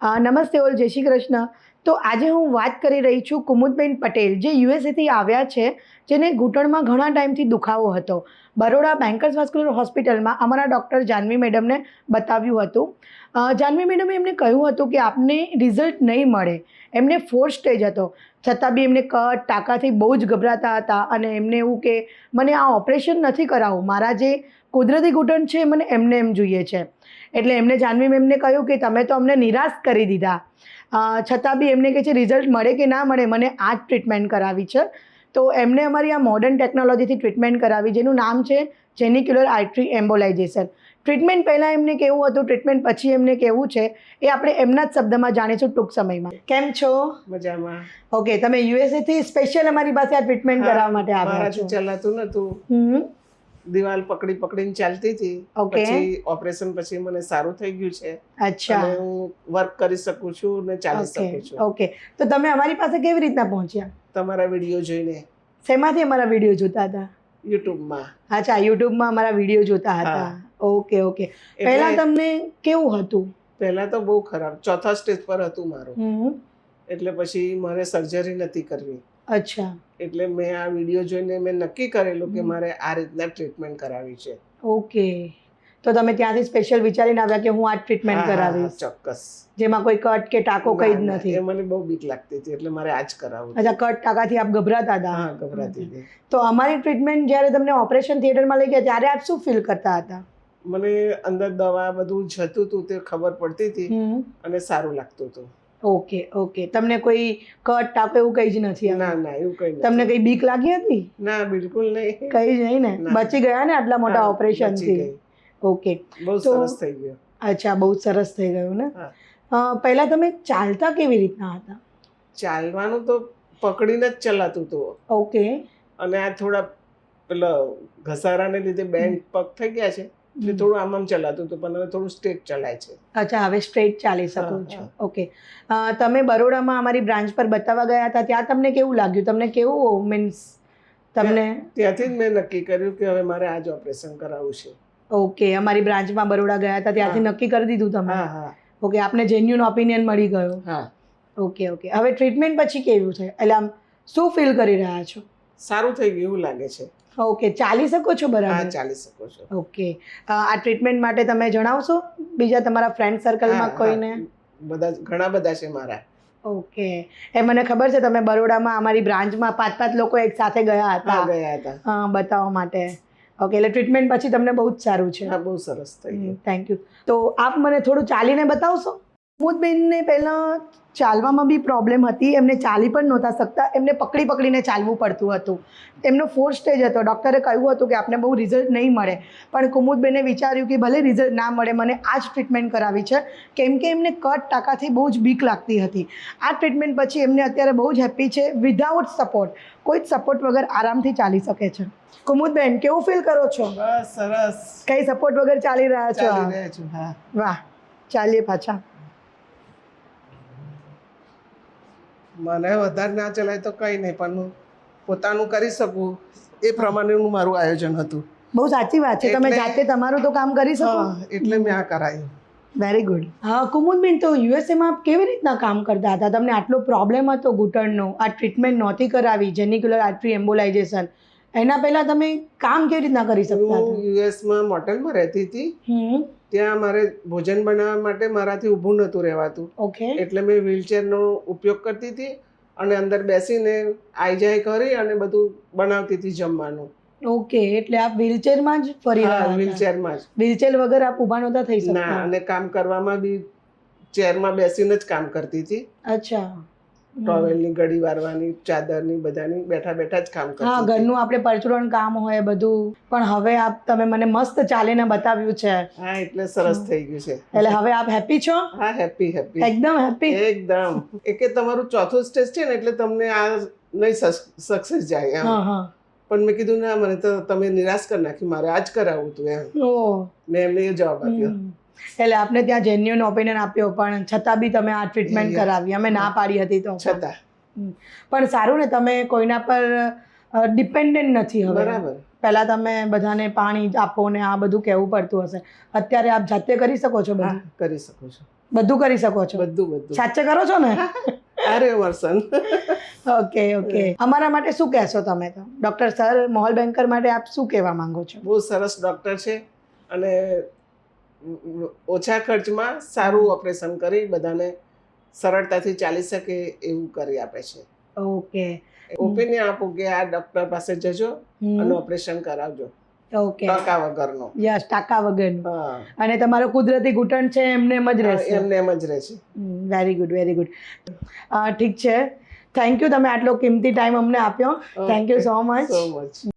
નમસ્તે ઓલ, જય શ્રી કૃષ્ણ. તો આજે હું વાત કરી રહી છું કુમુદબેન પટેલ, જે યુએસએથી આવ્યા છે, જેને ઘૂંટણમાં ઘણા ટાઈમથી દુખાવો હતો. બરોડા બેન્કર્સ વાસ્ક્યુલર હોસ્પિટલમાં અમારા ડૉક્ટર જાનવી મેડમને બતાવ્યું હતું. જાનવી મેડમે એમને કહ્યું હતું કે આપને રિઝલ્ટ નહીં મળે. એમને 4 સ્ટેજ હતો, છતાં બી એમને કટ ટાંકાથી બહુ જ ગભરાતા હતા અને એમને એવું કે મને આ ઓપરેશન નથી કરાવવું, મારા જે કુદરતી ઘૂંટણ છે મને એમને એમ જોઈએ છે. એટલે એમને જાનવી મેમને કહ્યું કે તમે તો અમને નિરાશ કરી દીધા. છતાં બી એમને કહે છે રિઝલ્ટ મળે કે ના મળે મને આ જ ટ્રીટમેન્ટ કરાવી છે. તો એમને અમારી આ મોડર્ન ટેકનોલોજીથી ટ્રીટમેન્ટ કરાવી, જેનું નામ છે જેનિક્યુલર આર્ટરી એમ્બોલાઇઝેશન. ટ્રીટમેન્ટ પહેલાં એમને કેવું હતું, ટ્રીટમેન્ટ પછી એમને કેવું છે, એ આપણે એમના જ શબ્દમાં જાણીશું ટૂંક સમયમાં. કેમ છો? મજામાં. ઓકે, તમે યુએસએથી સ્પેશિયલ અમારી પાસે આ ટ્રીટમેન્ટ કરાવવા માટે આવ્યા છો? ચલાતું નતું, દિવાલ પકડીને ચાલતી હતી. પછી ઓપરેશન પછી મને સારું થઈ ગયું છે. અચ્છા, હું વર્ક કરી શકું છું ને ચાલી શકું છું. ઓકે, તો તમે અમારી પાસે કેવી રીતના પહોંચ્યા? તમારા વિડીયો જોઈને. શેમાંથી અમારા વિડીયો જોતા હતા? યુટ્યુબમાં. અચ્છા, યુટ્યુબમાં અમારા વિડીયો જોતા હતા. Okay okay. પહેલા તમને કેવું હતું? પહેલા તો બહુ ખરાબ, 4થા સ્ટેજ પર હતું મારું. એટલે પછી મારે સર્જરી નથી કરવી. અચ્છા. એટલે મેં આ વિડીયો જોઈને મેં નક્કી કરેલું કે મારે આ રીતના ટ્રીટમેન્ટ કરાવી છે. ઓકે, તો તમે ત્યાંથી સ્પેશિયલ વિચારીને આવ્યા કે હું આ ટ્રીટમેન્ટ કરાવીશ? ચોક્કસ. જેમાં કોઈ કટ કે ટાંકો કંઈ જ નથી? એ મને બહુ બીક લાગતી હતી, એટલે મારે આ જ કરાવવું. અચ્છા, કટ ટાંકાથી આપ ગભરાતા હતા? હા, ગભરાતી હતી. તો અમારી ટ્રીટમેન્ટ જ્યારે તમને ઓપરેશન થિયેટરમાં લઈ ગયા ત્યારે આપ શું ફીલ કરતા હતા? મને અંદર દવા બધું જતું હતું તે ખબર પડતી હતી અને સારું લાગતું હતું. Okay okay. તમને કોઈ કટ ટાંકો એવું કંઈ જ નથી? ના ના, એવું કંઈ નથી. તમને કઈ બીક લાગી હતી? ના, બિલકુલ નહીં. કઈ જ નહીં ને? બચી ગયા ને આટલા મોટા ઓપરેશનથી? ઓકે, બહુ સરસ થઈ ગયો. અચ્છા, બહુ સરસ થઈ ગયું ને. પહેલા તમે ચાલતા કેવી રીતના હતા? ચાલવાનું તો પકડીને જ ચલાતું હતું. ઓકે. અને આ થોડા પેલા ઘસારાને લીધે બેન્ડ પગ થઈ ગયા છે, એટલે થોડું આમ ચલાતું હતું, પણ હવે થોડું સ્ટ્રેટ ચલાય છે. અચ્છા, હવે સ્ટ્રેટ ચાલી શકો છો. ઓકે. તમે બરોડામાં અમારી બ્રાન્ચ પર બતાવવા ગયા હતા, ત્યાં તમને કેવું લાગ્યું? તમને કેવું મીન્સ તમને? ત્યાંથી જ મેં નક્કી કર્યું કે હવે મારે આ જ ઓપરેશન કરાવવું છે. ઓકે, અમારી બ્રાન્ચમાં બરોડા ગયા હતા ત્યાંથી નક્કી કરી દીધું તમે? હા હા. ઓકે, આપને જેન્યુન ઓપિનિયન મળી ગયો? હા. Okay okay. હવે ટ્રીટમેન્ટ પછી કેવું છે, એટલે આમ શું ફીલ કરી રહ્યા છો? સારું થઈ ગયું એવું લાગે છે. ઓકે, ચાલી શકો છો બરાબર? હા, ચાલી શકો છો. ઓકે. આ ટ્રીટમેન્ટ માટે તમે જણાવશો બીજા તમારા ફ્રેન્ડ સર્કલમાં કોઈને? ઘણા બધા છે મારા. ઓકે. એ મને ખબર છે, તમે બરોડામાં અમારી બ્રાન્ચમાં 5 લોકો એક સાથે ગયા હતા બતાવવા માટે. ઓકે, એટલે ટ્રીટમેન્ટ પછી તમને બહુ જ સારું છે? હા, બહુ સરસ થઈ ગયું. Thank you. તો આપ મને થોડું ચાલીને બતાવશો? કુમુદબેનને પહેલાં ચાલવામાં બી પ્રોબ્લેમ હતી, એમને ચાલી પણ નહોતા શકતા, એમને પકડીને ચાલવું પડતું હતું. એમનો 4 સ્ટેજ હતો. ડૉક્ટરે કહ્યું હતું કે આપને બહુ રિઝલ્ટ નહીં મળે, પણ કુમુદબેને વિચાર્યું કે ભલે રિઝલ્ટ ના મળે, મને આ જ ટ્રીટમેન્ટ કરાવી છે, કેમ કે એમને કટ ટાંકાથી બહુ જ બીક લાગતી હતી. આ ટ્રીટમેન્ટ પછી એમને અત્યારે બહુ જ હેપી છે. વિધાઉટ સપોર્ટ, કોઈ જ સપોર્ટ વગર આરામથી ચાલી શકે છે. કુમુદબેન, કેવું ફીલ કરો છો? બસ સરસ. કઈ સપોર્ટ વગર ચાલી રહ્યા છો? ચાલી રહ્યા છું. હા. વાહ, ચાલીએ પાછા. મને વધારે ના ચલાય તો કંઈ નહીં, પણ હું પોતાનું કરી શકું એ પ્રમાણેનું મારું આયોજન હતું. બહુ સાચી વાત છે, તમે જાતે તમારું તો કામ કરી શકો, એટલે મેં આ કરાયું. Very good. હા કુમુદબેન, તો યુએસએમાં આપ કેવી રીતના કામ કરતા હતા? તમને આટલો પ્રોબ્લેમ હતો ઘૂંટણનો, આ ટ્રીટમેન્ટ નહોતી કરાવી જેનિક્યુલર આર્ટરી એમ્બોલાઇઝેશન, એના પહેલા તમે કામ કેવી રીતના કરી શકતા હતા? હું યુએસમાં મોટેલમાં રહેતી હતી. ત્યાં મારે ભોજન બનાવવા માટે મારાથી ઊભું નહોતું રહેવાતું. ઓકે. એટલે મેં વ્હીલચેરનો ઉપયોગ કરતી હતી અને અંદર બેસીને આઈ જાય કરી અને બધું બનાવતી હતી જમવાનું. ઓકે, એટલે આપ વ્હીલચેરમાં જ ફરી રહ્યા હતા? વ્હીલચેરમાં જ. વ્હીલચેર વગર આપ ઊભા નહોતા થઈ શકતા? ના, અને કામ કરવામાં બી ચેરમાં બેસીને જ કામ કરતી હતી. અચ્છા. ટોવેલની ગળી વારવાની, ચાદરની, બધાની બેઠા બેઠા જ કામ કરતી. હા, ઘરનું આપણે પરચુરણ કામ હોય બધું. પણ હવે આપ તમે મને મસ્ત ચાલીને બતાવ્યું છે. હા, એટલે સરસ થઈ ગયું છે. એટલે હવે આપ હેપી છો? હા, હેપી. એકદમ હેપી? એકદમ. કે તમારું 4થું સ્ટેજ છે ને, એટલે તમને આ નહીં સક્સેસ જાય એમ. પણ મેં કીધું ના, મને તો તમે નિરાશ કરી નાખી, મારે આ જ કરાવવું હતું એમ. મેં એમને એ જવાબ આપ્યો. એટલે આપને ત્યાં જેન્યુઅન ઓપિનિયન આપ્યો, પણ છતાં બી તમે આ ટ્રીટમેન્ટ કરાવી. અમે ના પાડી હતી તો છતાં પણ સારું ને, તમે કોઈના પર ડિપેન્ડન્ટ નથી હવે. બરાબર. પહેલા તમે બધાને પાણી આપો ને આ બધું કહેવું પડતું હશે, અત્યારે આપ જાતે કરી શકો છો બધું? કરી શકો છો. બધું કરી શકો છો? બધું સાચે કરો છો ને? અરે વર્સન. Okay okay. અમારા માટે શું કહેશો તમે? તો ડૉક્ટર સર મોહલ બેન્કર માટે આપ શું કહેવા માંગો છો? બહુ સરસ ડૉક્ટર છે અને ઓછા ખર્ચમાં સારું ઓપરેશન કરી બધાને સરળતાથી ચાલી શકે એવું કરી આપે છે. ઓકે. ઓપિનિયન આપો કે આ ડૉક્ટર પાસે જજો અને ઓપરેશન કરાવજો. ઓકે. ટકા વગરનો. યસ, ટાકા વગરનું. હા. અને તમારો કુદરતી ઘૂંટણ છે એમને એમ જ રહેશે? એમને એમ જ રહે છે. Very good very good. ઠીક છે, થેન્ક યુ, તમે આટલો કિંમતી ટાઈમ અમને આપ્યો. Thank you so much.